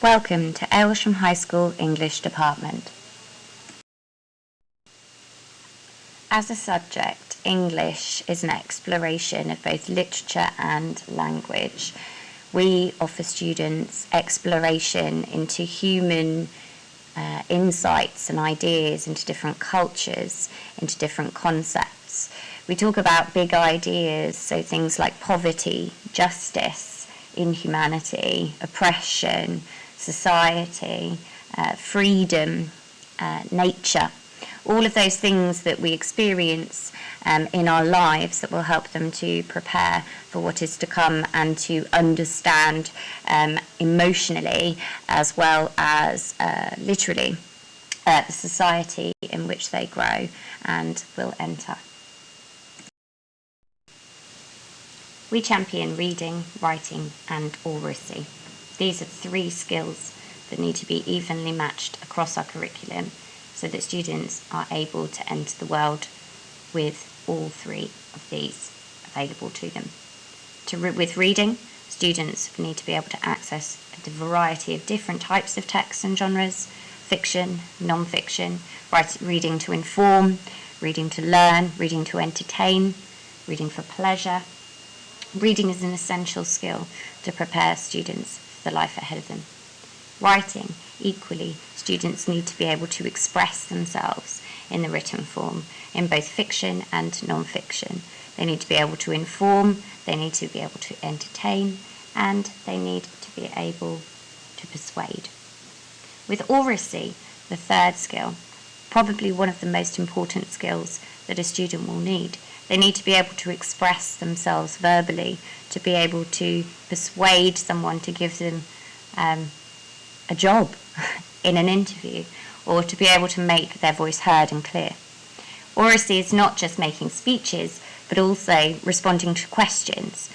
Welcome to Aylsham High School English Department. As a subject, English is an exploration of both literature and language. We offer students exploration into human insights and ideas, into different cultures, into different concepts. We talk about big ideas, so things like poverty, justice, inhumanity, oppression, society, freedom, nature, all of those things that we experience in our lives that will help them to prepare for what is to come and to understand emotionally as well as literally the society in which they grow and will enter. We champion reading, writing and oracy. These are 3 skills that need to be evenly matched across our curriculum so that students are able to enter the world with all 3 of these available to them. With reading, students need to be able to access the variety of different types of texts and genres: fiction, non-fiction, reading to inform, reading to learn, reading to entertain, reading for pleasure. Reading is an essential skill to prepare students for the life ahead of them. Writing, equally, students need to be able to express themselves in the written form, in both fiction and non-fiction. They need to be able to inform, they need to be able to entertain, and they need to be able to persuade. With oracy, the 3rd skill, probably one of the most important skills that a student will need. They need to be able to express themselves verbally, to be able to persuade someone to give them a job in an interview, or to be able to make their voice heard and clear. Oracy is not just making speeches, but also responding to questions,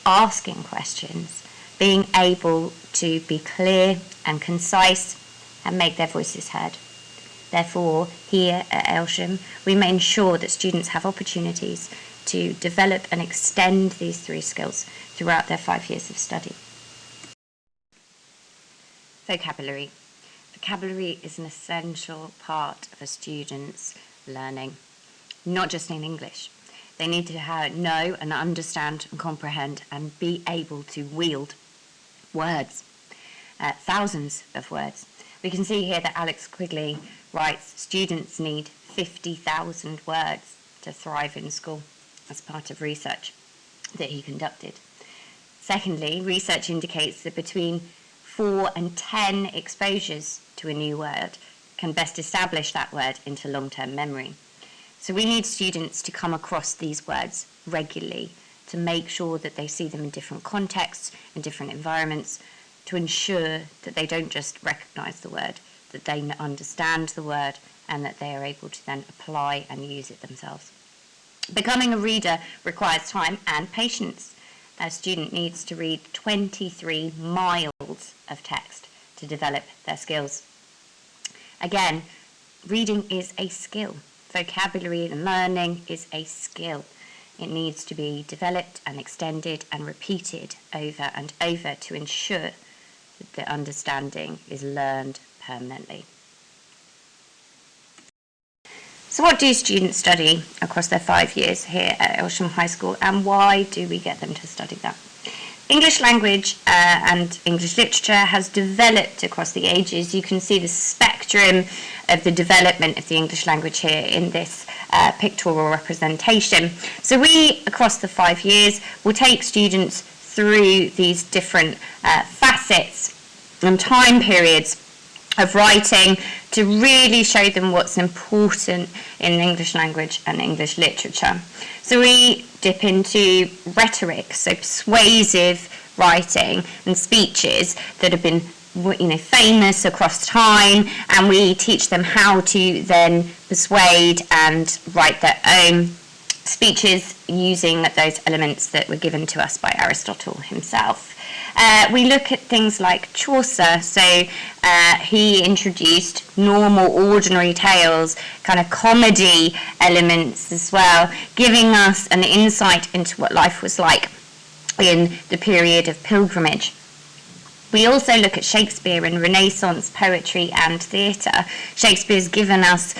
asking questions, being able to be clear and concise and make their voices heard. Therefore, here at Aylsham, we may ensure that students have opportunities to develop and extend these 3 skills throughout their 5 years of study. Vocabulary. Vocabulary is an essential part of a student's learning, not just in English. They need to know and understand and comprehend and be able to wield words, thousands of words. We can see here that Alex Quigley writes, students need 50,000 words to thrive in school, as part of research that he conducted. Secondly, research indicates that between 4 and 10 exposures to a new word can best establish that word into long-term memory. So we need students to come across these words regularly to make sure that they see them in different contexts, in different environments, to ensure that they don't just recognise the word, that they understand the word and that they are able to then apply and use it themselves. Becoming a reader requires time and patience. A student needs to read 23 miles of text to develop their skills. Again, reading is a skill. Vocabulary and learning is a skill. It needs to be developed and extended and repeated over and over to ensure that the understanding is learned permanently. So what do students study across their 5 years here at Aylsham High School, and why do we get them to study that? English language and English literature has developed across the ages. You can see the spectrum of the development of the English language here in this pictorial representation. So we, across the 5 years, will take students through these different facets and time periods of writing to really show them what's important in English language and English literature. So we dip into rhetoric, so persuasive writing and speeches that have been famous across time, and we teach them how to then persuade and write their own speeches using those elements that were given to us by Aristotle himself. We look at things like Chaucer, so he introduced normal, ordinary tales, kind of comedy elements as well, giving us an insight into what life was like in the period of pilgrimage. We also look at Shakespeare and Renaissance poetry and theatre. Shakespeare's given us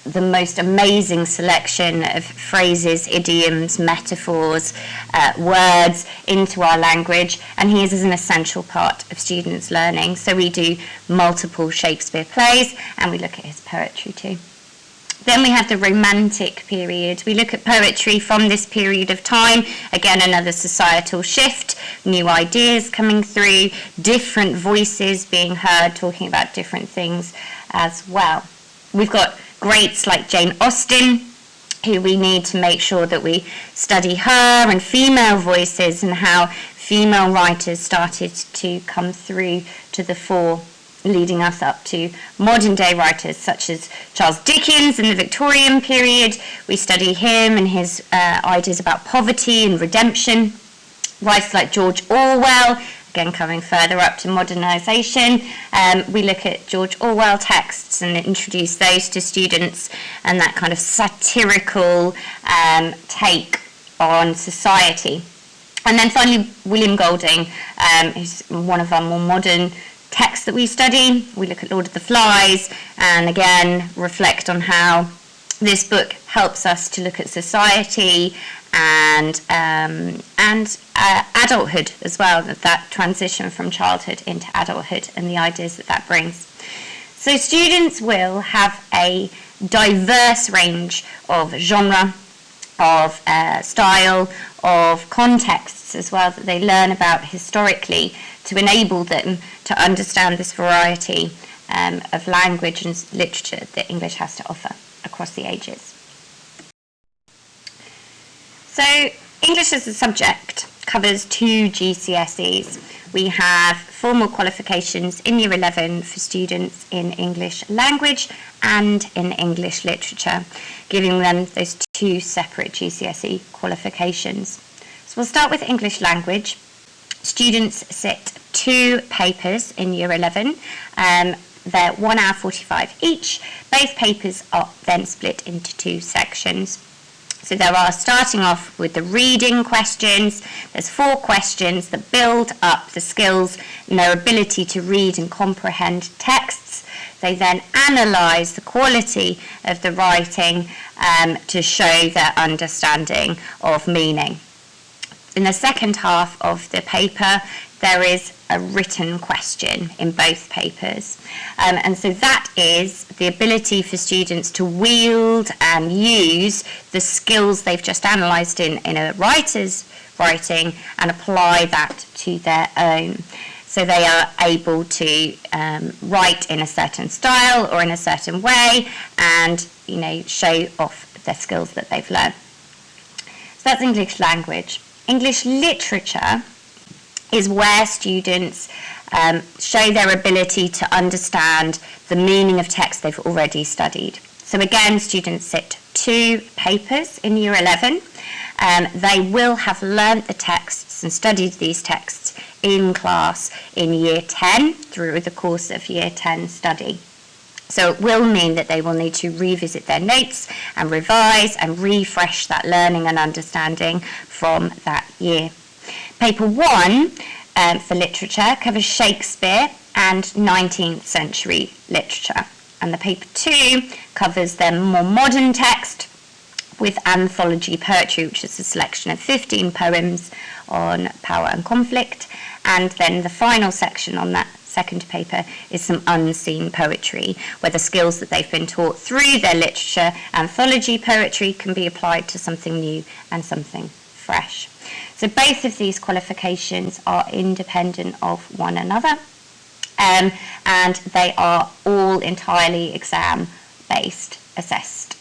the most amazing selection of phrases, idioms, metaphors, words into our language, and he is an essential part of students' learning. So we do multiple Shakespeare plays, and we look at his poetry too. Then we have the Romantic period. We look at poetry from this period of time. Again, another societal shift, new ideas coming through, different voices being heard, talking about different things as well. We've got greats like Jane Austen, who we need to make sure that we study her, and female voices and how female writers started to come through to the fore, leading us up to modern day writers such as Charles Dickens in the Victorian period. We study him and his ideas about poverty and redemption. Writers like George Orwell, again coming further up to modernisation. We look at George Orwell texts and introduce those to students, and that kind of satirical take on society. And then finally William Golding, who's one of our more modern texts that we study. We look at Lord of the Flies and again reflect on how this book helps us to look at society and adulthood as well, that transition from childhood into adulthood and the ideas that brings. So students will have a diverse range of genre, of style, of contexts as well that they learn about historically to enable them to understand this variety of language and literature that English has to offer across the ages. So English as a subject covers 2 GCSEs. We have formal qualifications in Year 11 for students in English language and in English literature, giving them those 2 separate GCSE qualifications. So we'll start with English language. Students sit 2 papers in Year 11. They're 1 hour 45 each. Both papers are then split into 2 sections. So there are, starting off with the reading questions, there's 4 questions that build up the skills and their ability to read and comprehend texts. They then analyse the quality of the writing to show their understanding of meaning. In the second half of the paper, there is a written question in both papers. And so that is the ability for students to wield and use the skills they've just analysed in a writer's writing and apply that to their own. So they are able to write in a certain style or in a certain way and, show off their skills that they've learned. So that's English language. English literature is where students show their ability to understand the meaning of text they've already studied. So again, students sit 2 papers in Year 11. They will have learnt the texts and studied these texts in class in Year 10 through the course of Year 10 study. So it will mean that they will need to revisit their notes and revise and refresh that learning and understanding from that year. Paper 1 for literature covers Shakespeare and 19th century literature. And the paper 2 covers their more modern text with anthology poetry, which is a selection of 15 poems on power and conflict. And then the final section on that second paper is some unseen poetry, where the skills that they've been taught through their literature anthology poetry can be applied to something new and something fresh. So both of these qualifications are independent of one another, and they are all entirely exam-based assessed.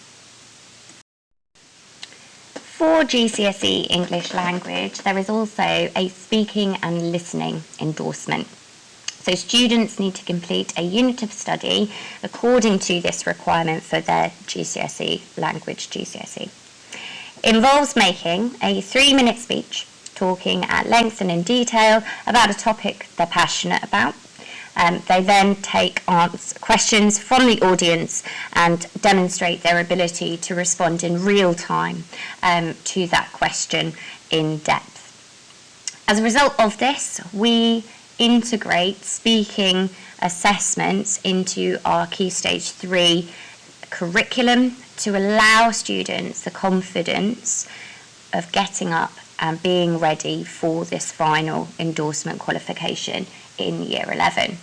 For GCSE English language, there is also a speaking and listening endorsement. So students need to complete a unit of study according to this requirement for their GCSE language GCSE. It involves making a 3-minute speech, talking at length and in detail about a topic they're passionate about. They then take questions from the audience and demonstrate their ability to respond in real time to that question in depth. As a result of this, we integrate speaking assessments into our Key Stage 3 curriculum to allow students the confidence of getting up and being ready for this final endorsement qualification in Year 11.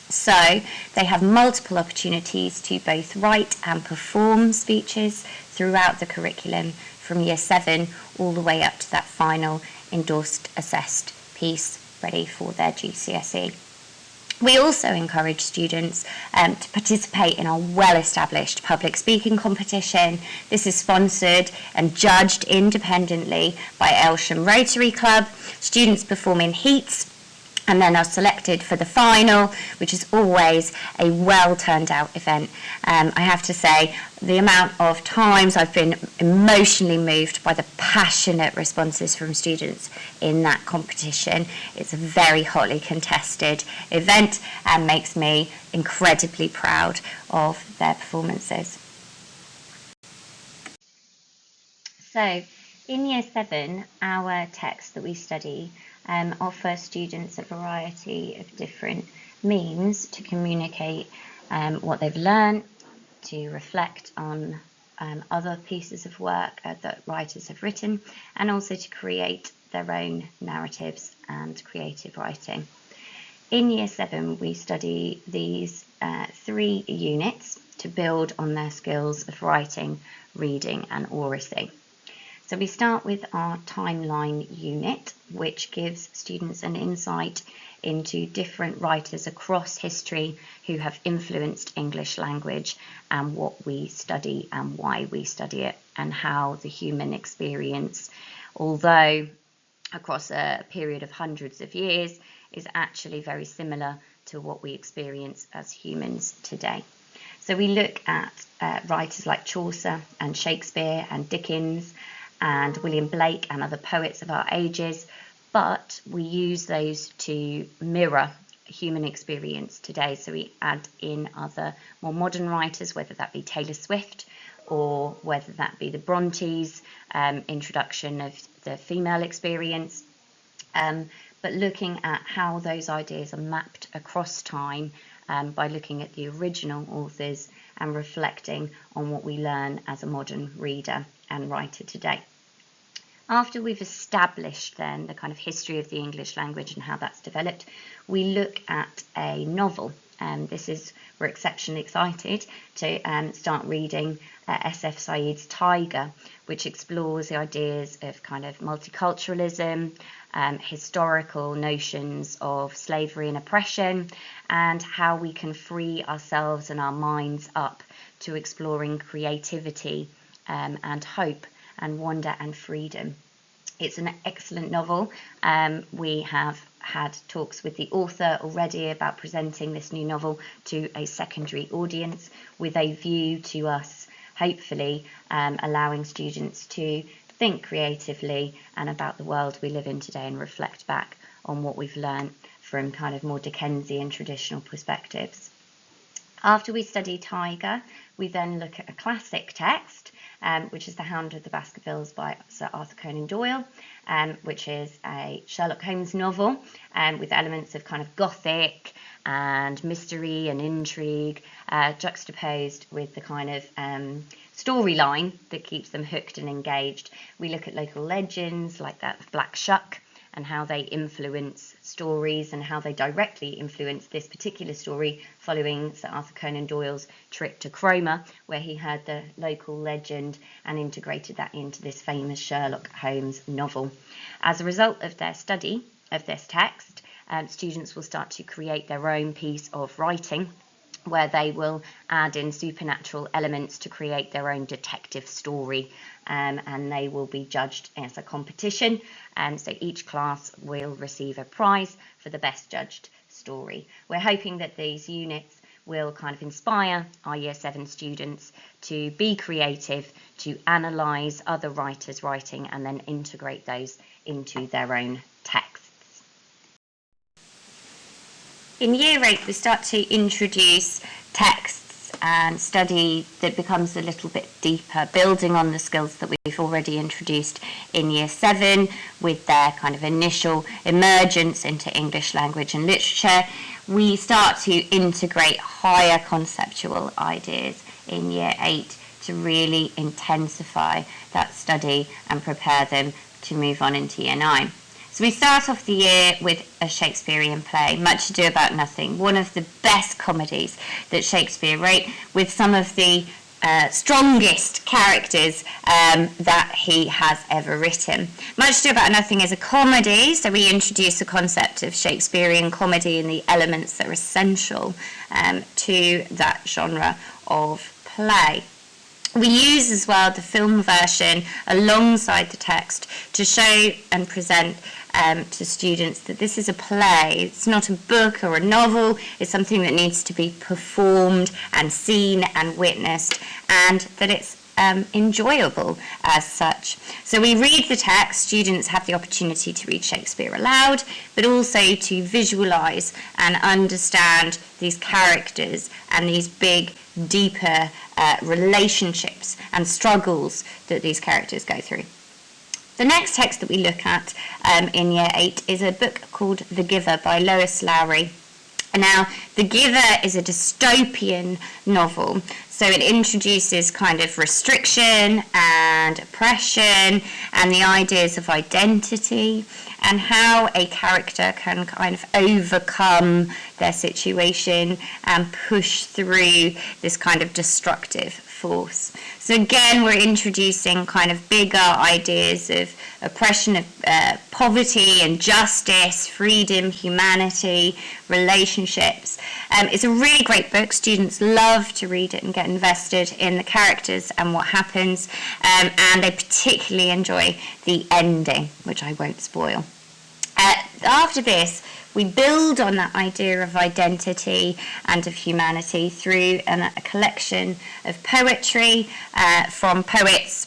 So they have multiple opportunities to both write and perform speeches throughout the curriculum from Year 7 all the way up to that final endorsed assessed piece ready for their GCSE. We also encourage students to participate in our well-established public speaking competition. This is sponsored and judged independently by Aylsham Rotary Club. Students perform in heats and then are selected for the final, which is always a well-turned-out event. I have to say, the amount of times I've been emotionally moved by the passionate responses from students in that competition. It's a very hotly contested event and makes me incredibly proud of their performances. So, in Year 7, our text that we study offer students a variety of different means to communicate what they've learned, to reflect on other pieces of work that writers have written, and also to create their own narratives and creative writing. In Year 7, we study these 3 units to build on their skills of writing, reading, and oracy. So we start with our timeline unit, which gives students an insight into different writers across history who have influenced English language and what we study and why we study it, and how the human experience, although across a period of hundreds of years, is actually very similar to what we experience as humans today. So we look at writers like Chaucer and Shakespeare and Dickens and William Blake and other poets of our ages, but we use those to mirror human experience today. So we add in other more modern writers, whether that be Taylor Swift or whether that be the Brontes, introduction of the female experience, but looking at how those ideas are mapped across time by looking at the original authors and reflecting on what we learn as a modern reader and writer today. After we've established then the kind of history of the English language and how that's developed, we look at a novel. We're exceptionally excited to start reading S.F. Said's Tiger, which explores the ideas of kind of multiculturalism, historical notions of slavery and oppression, and how we can free ourselves and our minds up to exploring creativity and hope and wonder and freedom. It's an excellent novel. We have had talks with the author already about presenting this new novel to a secondary audience with a view to us hopefully allowing students to think creatively and about the world we live in today and reflect back on what we've learned from kind of more Dickensian traditional perspectives. After we study Tiger, we then look at a classic text, which is The Hound of the Baskervilles by Sir Arthur Conan Doyle, which is a Sherlock Holmes novel with elements of kind of gothic and mystery and intrigue, juxtaposed with the kind of storyline that keeps them hooked and engaged. We look at local legends like that of Black Shuck and how they influence stories and how they directly influence this particular story following Sir Arthur Conan Doyle's trip to Cromer, where he heard the local legend and integrated that into this famous Sherlock Holmes novel. As a result of their study of this text, students will start to create their own piece of writing where they will add in supernatural elements to create their own detective story, and they will be judged as a competition, so each class will receive a prize for the best judged story. We're hoping that these units will kind of inspire our Year 7 students to be creative, to analyse other writers' writing and then integrate those into their own texts. In Year 8, we start to introduce texts and study that becomes a little bit deeper, building on the skills that we've already introduced in Year 7 with their kind of initial emergence into English language and literature. We start to integrate higher conceptual ideas in Year 8 to really intensify that study and prepare them to move on into Year 9. So we start off the year with a Shakespearean play, Much Ado About Nothing, one of the best comedies that Shakespeare wrote, with some of the strongest characters that he has ever written. Much Ado About Nothing is a comedy, so we introduce the concept of Shakespearean comedy and the elements that are essential to that genre of play. We use as well the film version alongside the text to show and present to students that this is a play. It's not a book or a novel. It's something that needs to be performed and seen and witnessed, and that it's enjoyable as such. So we read the text. Students have the opportunity to read Shakespeare aloud, but also to visualise and understand these characters and these big, deeper relationships and struggles that these characters go through. The next text that we look at in Year 8 is a book called The Giver by Lois Lowry. Now, The Giver is a dystopian novel, so it introduces kind of restriction and oppression and the ideas of identity and how a character can kind of overcome their situation and push through this kind of destructive force. So again, we're introducing kind of bigger ideas of oppression, of poverty and justice, freedom, humanity, relationships. It's a really great book. Students love to read it and get invested in the characters and what happens, and they particularly enjoy the ending, which I won't spoil. After this, we build on that idea of identity and of humanity through a collection of poetry from poets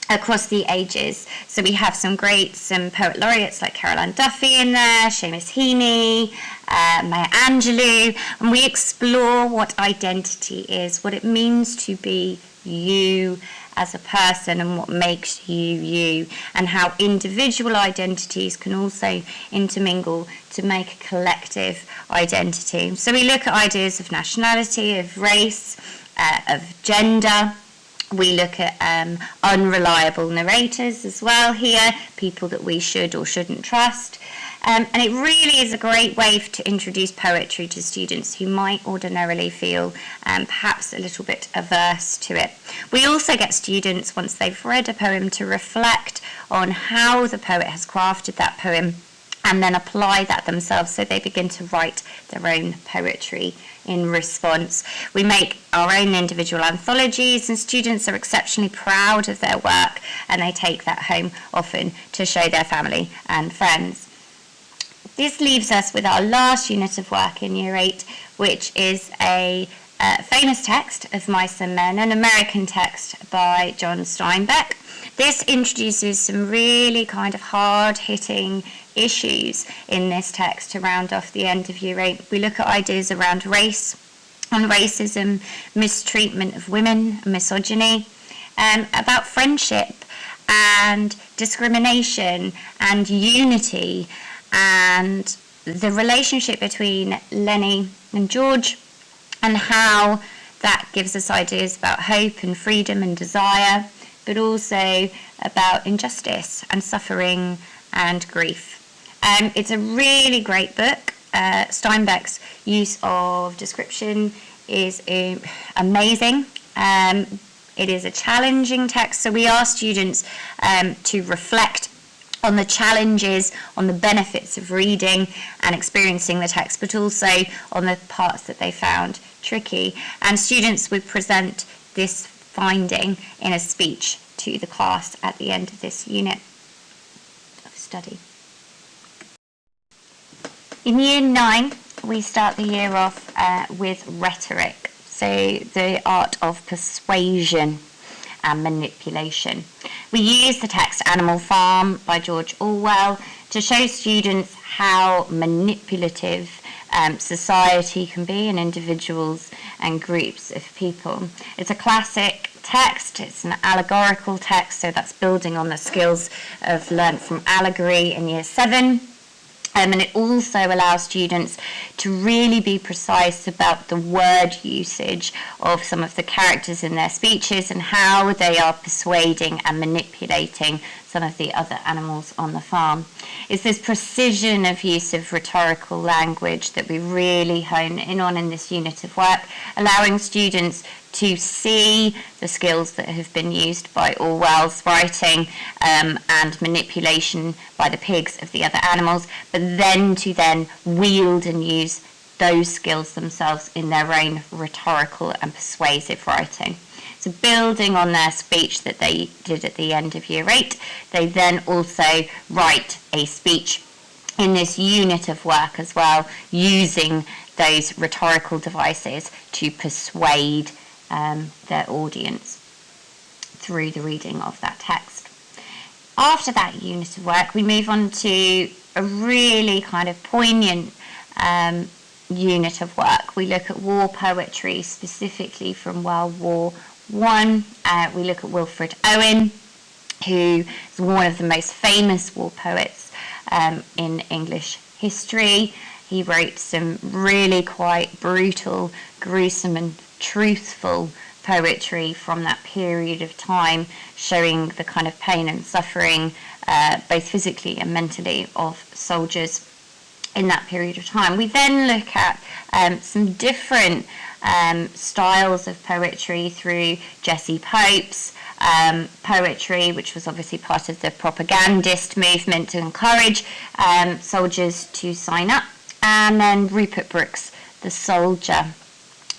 across the ages. So we have some poet laureates like Caroline Duffy in there, Seamus Heaney, Maya Angelou, and we explore what identity is, what it means to be you as a person and what makes you you, and how individual identities can also intermingle to make a collective identity. So we look at ideas of nationality, of race, of gender. We look at unreliable narrators as well here, people that we should or shouldn't trust. And it really is a great way to introduce poetry to students who might ordinarily feel perhaps a little bit averse to it. We also get students, once they've read a poem, to reflect on how the poet has crafted that poem and then apply that themselves, so they begin to write their own poetry in response. We make our own individual anthologies, and students are exceptionally proud of their work, and they take that home often to show their family and friends. This leaves us with our last unit of work in Year 8, which is a famous text of Mice and Men, an American text by John Steinbeck. This introduces some really kind of hard-hitting issues in this text to round off the end of Year 8. We look at ideas around race, on racism, mistreatment of women, misogyny, about friendship and discrimination and unity, and the relationship between Lenny and George, and how that gives us ideas about hope and freedom and desire, but also about injustice and suffering and grief. It's a really great book. Steinbeck's use of description is amazing. It is a challenging text, so we ask students to reflect on the challenges, on the benefits of reading and experiencing the text, but also on the parts that they found tricky. And students would present this finding in a speech to the class at the end of this unit of study. In Year 9, we start the year off with rhetoric, so the art of persuasion and manipulation. We use the text Animal Farm by George Orwell to show students how manipulative society can be, and individuals and groups of people. It's a classic text, it's an allegorical text, so that's building on the skills of learnt from allegory in Year 7. And it also allows students to really be precise about the word usage of some of the characters in their speeches and how they are persuading and manipulating some of the other animals on the farm. It's this precision of use of rhetorical language that we really hone in on in this unit of work, allowing students to see the skills that have been used by Orwell's writing and manipulation by the pigs of the other animals, but then to wield and use those skills themselves in their own rhetorical and persuasive writing. So building on their speech that they did at the end of Year 8, they then also write a speech in this unit of work as well, using those rhetorical devices to persuade their audience through the reading of that text. After that unit of work, we move on to a really kind of poignant unit of work. We look at war poetry, specifically from World War I. We look at Wilfred Owen, who is one of the most famous war poets in English history. He wrote some really quite brutal, gruesome and truthful poetry from that period of time, showing the kind of pain and suffering, both physically and mentally, of soldiers in that period of time. We then look at some different styles of poetry through Jessie Pope's poetry, which was obviously part of the propagandist movement to encourage soldiers to sign up, and then Rupert Brooke's The Soldier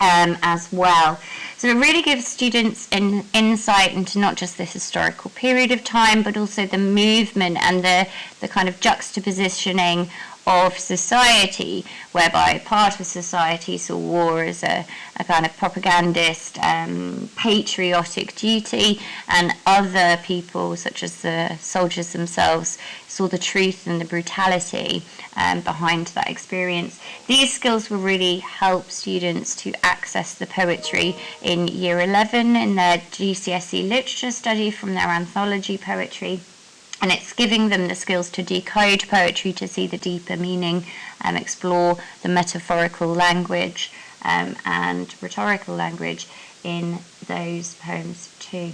as well. So it really gives students an insight into not just the historical period of time, but also the movement and the kind of juxtapositioning of society, whereby part of society saw war as a kind of propagandist, patriotic duty, and other people, such as the soldiers themselves, saw the truth and the brutality behind that experience. These skills will really help students to access the poetry in Year 11 in their GCSE literature study from their anthology poetry. And it's giving them the skills to decode poetry, to see the deeper meaning, and explore the metaphorical language and rhetorical language in those poems too.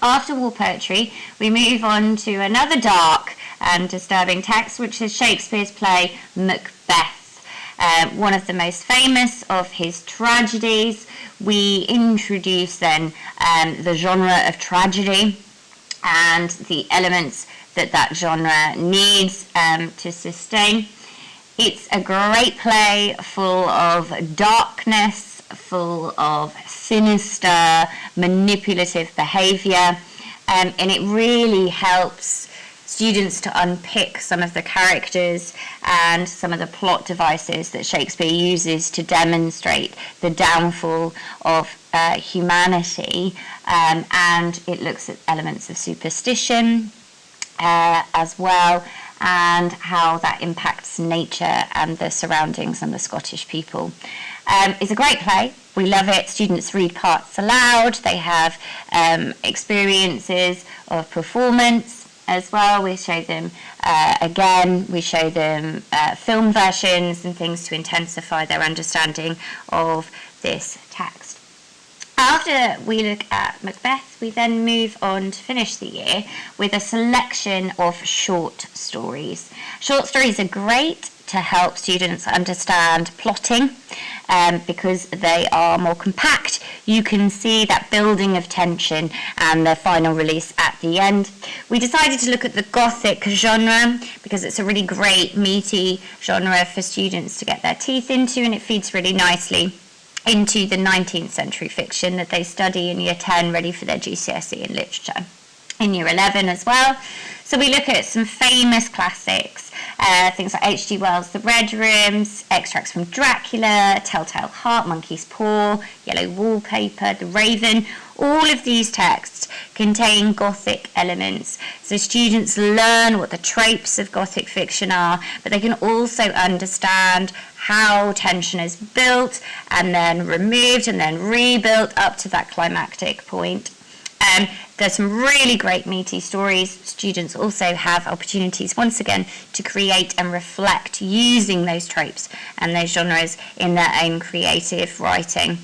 After war poetry, we move on to another dark and disturbing text, which is Shakespeare's play Macbeth. One of the most famous of his tragedies. We introduce then the genre of tragedy and the elements that genre needs to sustain. It's a great play full of darkness, full of sinister, manipulative behaviour, and it really helps students to unpick some of the characters and some of the plot devices that Shakespeare uses to demonstrate the downfall of humanity, and it looks at elements of superstition as well, and how that impacts nature and the surroundings and the Scottish people. It's a great play. We love it. Students read parts aloud. They have experiences of performance as well. We show them we show them film versions and things to intensify their understanding of this text. After we look at Macbeth, we then move on to finish the year with a selection of short stories. Short stories are great to help students understand plotting because they are more compact. You can see that building of tension and the final release at the end. We decided to look at the Gothic genre because it's a really great, meaty genre for students to get their teeth into, and it feeds really nicely into the 19th century fiction that they study in Year 10, ready for their GCSE in literature. in Year 11 as well. So we look at some famous classics, things like H.G. Wells' The Red Rooms, extracts from Dracula, Telltale Heart, Monkey's Paw, Yellow Wallpaper, The Raven. All of these texts contain Gothic elements. So students learn what the tropes of Gothic fiction are, but they can also understand how tension is built and then removed and then rebuilt up to that climactic point. There's some really great meaty stories. Students also have opportunities, once again, to create and reflect using those tropes and those genres in their own creative writing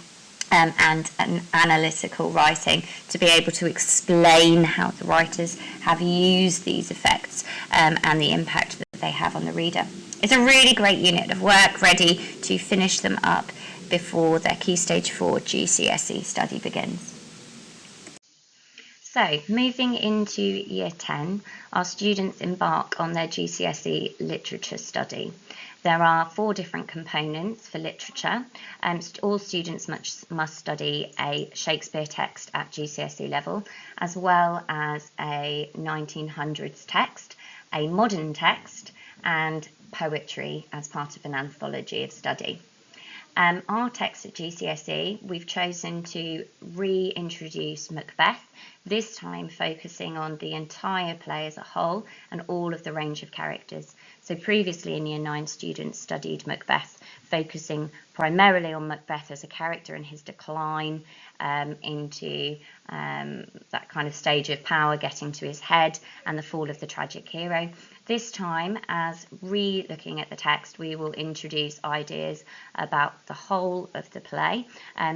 and an analytical writing, to be able to explain how the writers have used these effects and the impact that they have on the reader. It's a really great unit of work, ready to finish them up before their Key Stage 4 GCSE study begins. So, moving into Year 10, our students embark on their GCSE literature study. There are 4 different components for literature. All students must study a Shakespeare text at GCSE level, as well as a 1900s text, a modern text, and poetry as part of an anthology of study. Our text at GCSE, we've chosen to reintroduce Macbeth, this time focusing on the entire play as a whole and all of the range of characters. So previously in Year 9, students studied Macbeth, focusing primarily on Macbeth as a character and his decline into that kind of stage of power getting to his head and the fall of the tragic hero. This time, as re-looking at the text, we will introduce ideas about the whole of the play,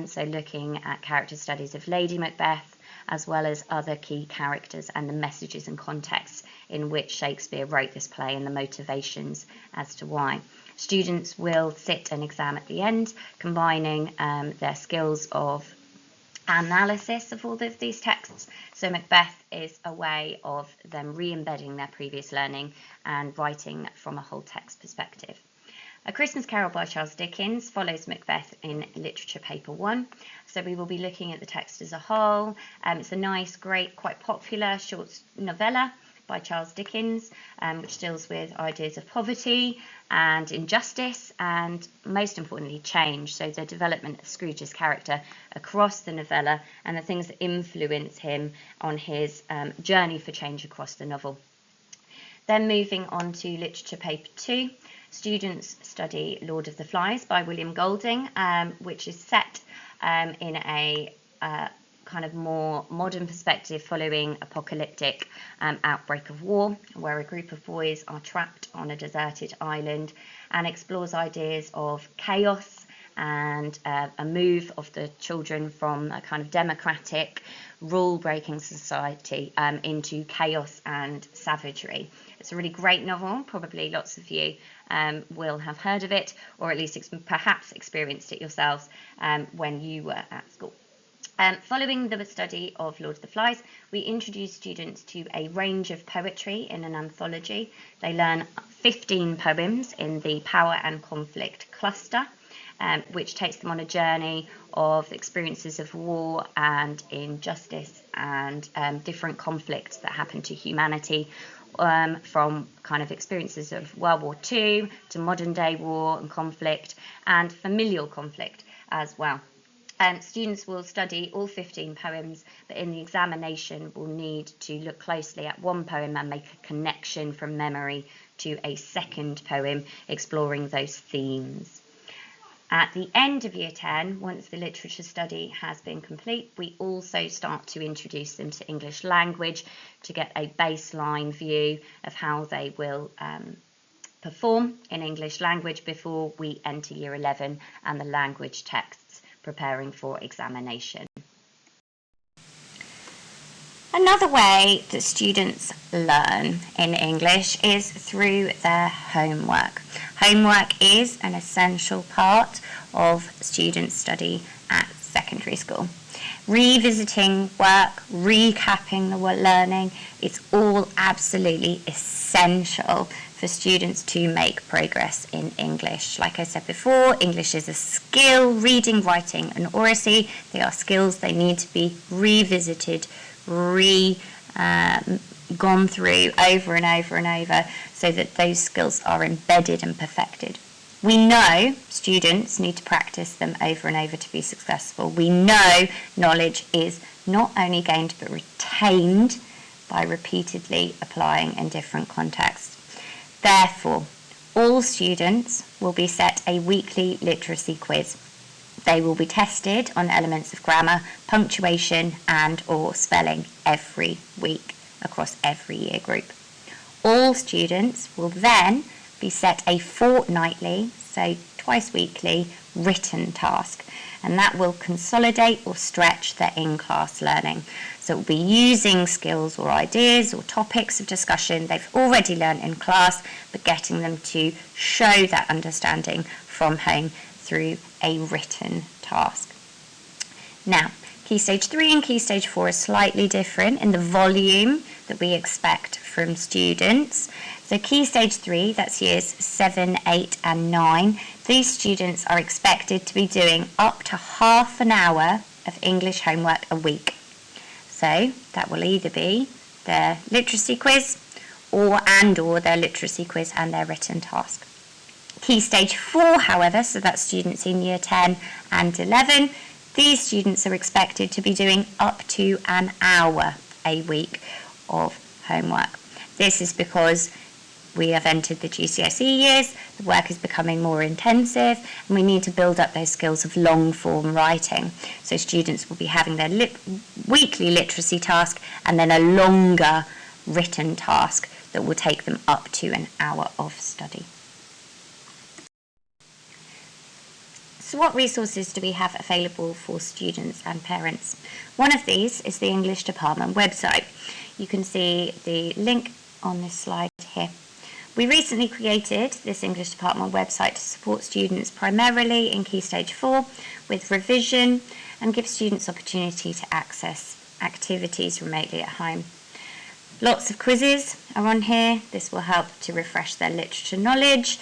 so looking at character studies of Lady Macbeth, as well as other key characters and the messages and contexts in which Shakespeare wrote this play and the motivations as to why. Students will sit an exam at the end, combining their skills of analysis of all of these texts. So Macbeth is a way of them re-embedding their previous learning and writing from a whole text perspective. A Christmas Carol by Charles Dickens follows Macbeth in Literature Paper 1. So we will be looking at the text as a whole. It's a nice, great, quite popular short novella by Charles Dickens, which deals with ideas of poverty and injustice and, most importantly, change. So the development of Scrooge's character across the novella and the things that influence him on his journey for change across the novel. Then moving on to Literature Paper 2, students study Lord of the Flies by William Golding, which is set in a kind of more modern perspective following apocalyptic outbreak of war, where a group of boys are trapped on a deserted island, and explores ideas of chaos and a move of the children from a kind of democratic, rule-breaking society into chaos and savagery. It's a really great novel. Probably lots of you will have heard of it, or at least perhaps experienced it yourselves when you were at school. Following the study of Lord of the Flies, we introduce students to a range of poetry in an anthology. They learn 15 poems in the Power and Conflict cluster, which takes them on a journey of experiences of war and injustice and different conflicts that happen to humanity, from kind of experiences of World War II to modern day war and conflict and familial conflict as well. Students will study all 15 poems, but in the examination will need to look closely at one poem and make a connection from memory to a second poem, exploring those themes. At the end of Year 10, once the literature study has been complete, we also start to introduce them to English language to get a baseline view of how they will perform in English language before we enter Year 11 and the language texts, preparing for examination. Another way that students learn in English is through their homework. Homework is an essential part of student study at secondary school. Revisiting work, recapping the learning, it's all absolutely essential for students to make progress in English. Like I said before, English is a skill. Reading, writing and oracy, they are skills. They need to be revisited, gone through over and over and over so that those skills are embedded and perfected. We know students need to practice them over and over to be successful. We know knowledge is not only gained but retained by repeatedly applying in different contexts. Therefore, all students will be set a weekly literacy quiz. They will be tested on elements of grammar, punctuation and/or spelling every week across every year group. All students will then be set a fortnightly, so twice weekly, written task, and that will consolidate or stretch their in-class learning. So it will be using skills or ideas or topics of discussion they've already learned in class, but getting them to show that understanding from home through a written task. Now, Key Stage 3 and Key Stage 4 are slightly different in the volume that we expect from students. So Key Stage 3, that's years 7, 8 and 9, these students are expected to be doing up to half an hour of English homework a week. So that will either be their literacy quiz or their literacy quiz and their written task. Key Stage 4, however, so that's students in year 10 and 11, these students are expected to be doing up to an hour a week of homework. This is because we have entered the GCSE years, the work is becoming more intensive, and we need to build up those skills of long-form writing. So students will be having their weekly literacy task and then a longer written task that will take them up to an hour of study. So what resources do we have available for students and parents? One of these is the English Department website. You can see the link on this slide here. We recently created this English Department website to support students primarily in Key Stage 4 with revision and give students opportunity to access activities remotely at home. Lots of quizzes are on here. This will help to refresh their literature knowledge,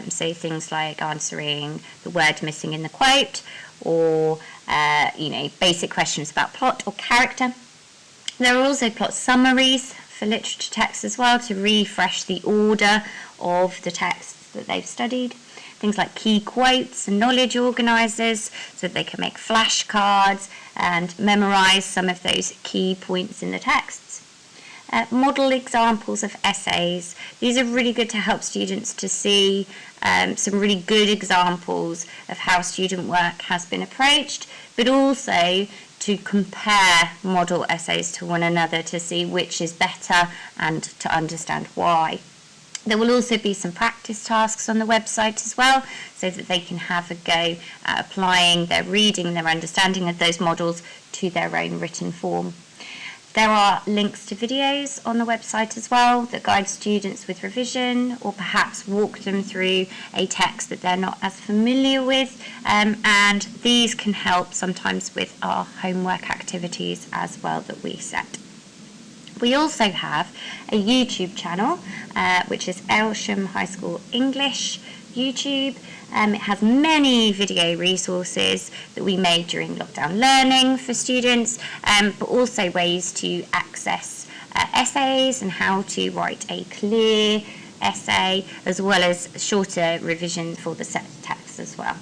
so things like answering the word missing in the quote or basic questions about plot or character. There are also plot summaries for literature texts as well to refresh the order of the texts that they've studied. Things like key quotes and knowledge organisers so that they can make flashcards and memorise some of those key points in the texts. Model examples of essays. These are really good to help students to see some really good examples of how student work has been approached, but also to compare model essays to one another to see which is better and to understand why. There will also be some practice tasks on the website as well, so that they can have a go at applying their reading, their understanding of those models to their own written form. There are links to videos on the website as well that guide students with revision or perhaps walk them through a text that they're not as familiar with, and these can help sometimes with our homework activities as well that we set. We also have a YouTube channel which is Aylsham High School English YouTube. It has many video resources that we made during lockdown learning for students, but also ways to access essays and how to write a clear essay, as well as shorter revisions for the set text as well.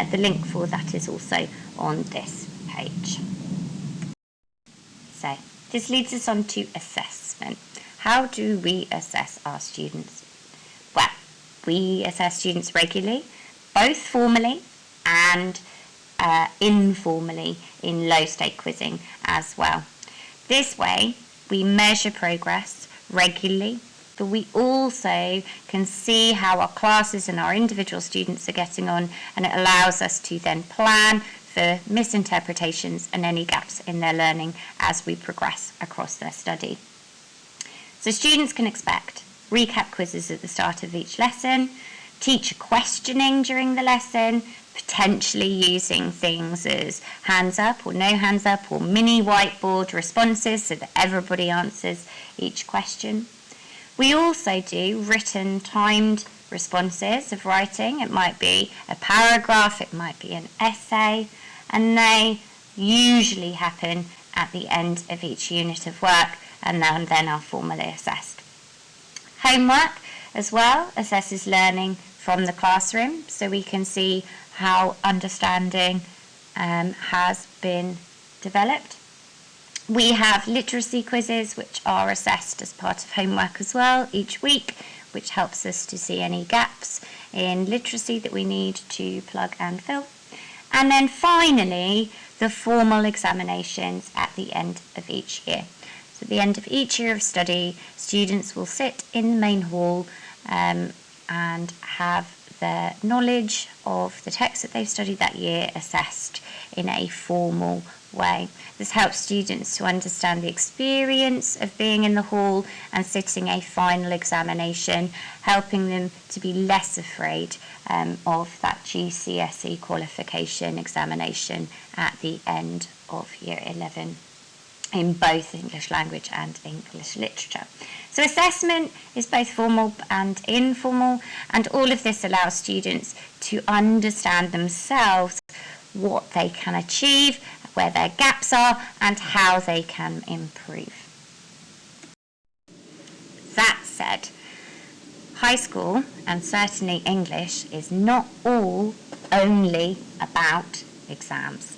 The link for that is also on this page. So this leads us on to assessment. How do we assess our students? Well, we assess students regularly, both formally and informally in low-stake quizzing as well. This way, we measure progress regularly, but we also can see how our classes and our individual students are getting on, and it allows us to then plan for misinterpretations and any gaps in their learning as we progress across their study. So students can expect recap quizzes at the start of each lesson, teacher questioning during the lesson, potentially using things as hands up or no hands up or mini whiteboard responses so that everybody answers each question. We also do written timed responses of writing. It might be a paragraph, it might be an essay, and they usually happen at the end of each unit of work and then are formally assessed. Homework as well assesses learning from the classroom, so we can see how understanding has been developed. We have literacy quizzes, which are assessed as part of homework as well each week, which helps us to see any gaps in literacy that we need to plug and fill. And then finally, the formal examinations at the end of each year. So at the end of each year of study, students will sit in the main hall and have their knowledge of the text that they've studied that year assessed in a formal way. This helps students to understand the experience of being in the hall and sitting a final examination, helping them to be less afraid of that GCSE qualification examination at the end of year 11 in both English language and English literature. So assessment is both formal and informal, and all of this allows students to understand themselves what they can achieve, where their gaps are, and how they can improve. That said, high school, and certainly English, is not all only about exams.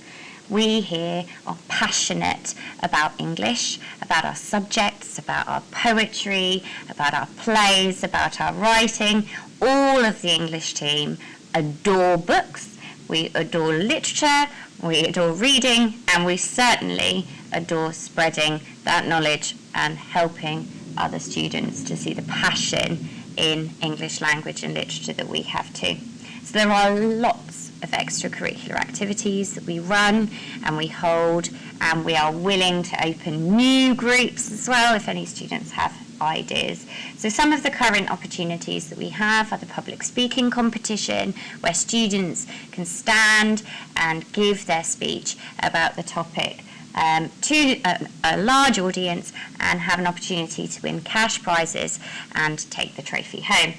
We here are passionate about English, about our subjects, about our poetry, about our plays, about our writing. All of the English team adore books, we adore literature, we adore reading, and we certainly adore spreading that knowledge and helping other students to see the passion in English language and literature that we have too. So there are lots of extracurricular activities that we run and we hold, and we are willing to open new groups as well if any students have ideas. So some of the current opportunities that we have are the public speaking competition, where students can stand and give their speech about the topic to a large audience and have an opportunity to win cash prizes and take the trophy home.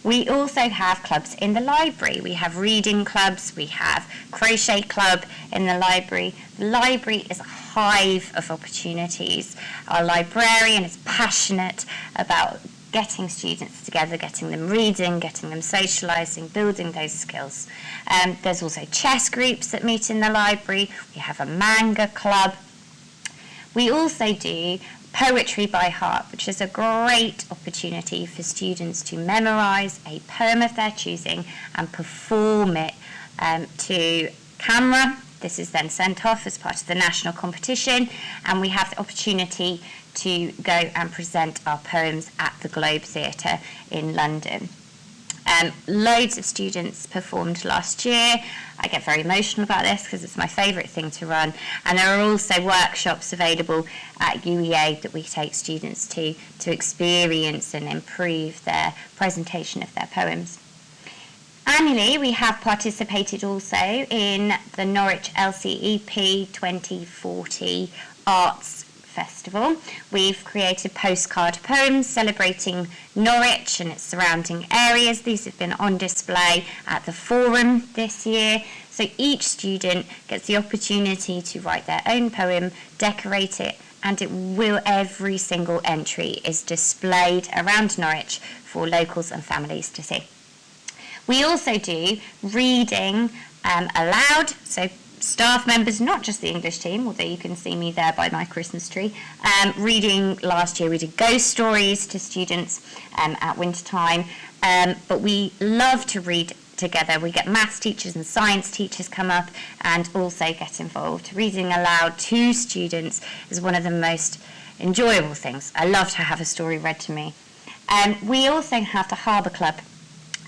We also have clubs in the library. We have reading clubs, we have crochet club in the library. The library is a hive of opportunities. Our librarian is passionate about getting students together, getting them reading, getting them socialising, building those skills. There's also chess groups that meet in the library. We have a manga club. We also do Poetry by Heart, which is a great opportunity for students to memorise a poem of their choosing and perform it to camera. This is then sent off as part of the national competition, and we have the opportunity to go and present our poems at the Globe Theatre in London. Loads of students performed last year. I get very emotional about this because it's my favourite thing to run, and there are also workshops available at UEA that we take students to experience and improve their presentation of their poems. Annually, we have participated also in the Norwich LCEP 2040 Arts Festival. We've created postcard poems celebrating Norwich and its surrounding areas. These have been on display at the forum this year. So each student gets the opportunity to write their own poem, decorate it, and every single entry is displayed around Norwich for locals and families to see. We also do reading aloud, so staff members, not just the English team, although you can see me there by my Christmas tree. Reading last year, we did ghost stories to students at winter time, but we love to read together. We get maths teachers and science teachers come up and also get involved. Reading aloud to students is one of the most enjoyable things. I love to have a story read to me. We also have the Harbour Club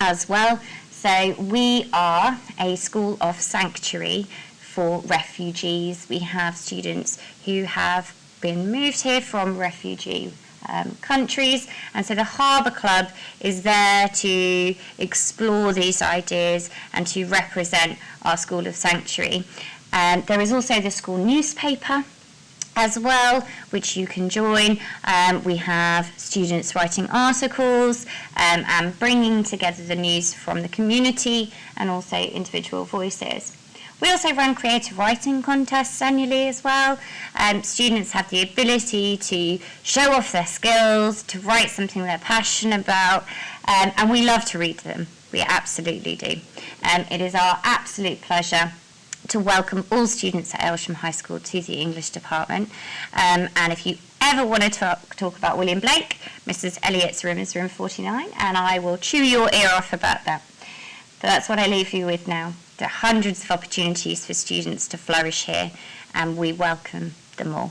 as well. So we are a school of sanctuary for refugees. We have students who have been moved here from refugee countries, and so the Harbour Club is there to explore these ideas and to represent our school of sanctuary. There is also the school newspaper as well, which you can join. We have students writing articles and bringing together the news from the community and also individual voices. We also run creative writing contests annually as well. Students have the ability to show off their skills, to write something they're passionate about, and we love to read them. We absolutely do. It is our absolute pleasure to welcome all students at Aylsham High School to the English department. And if you ever want to talk about William Blake, Mrs. Elliott's room is room 49, and I will chew your ear off about that. But that's what I leave you with now. There are hundreds of opportunities for students to flourish here, and we welcome them all.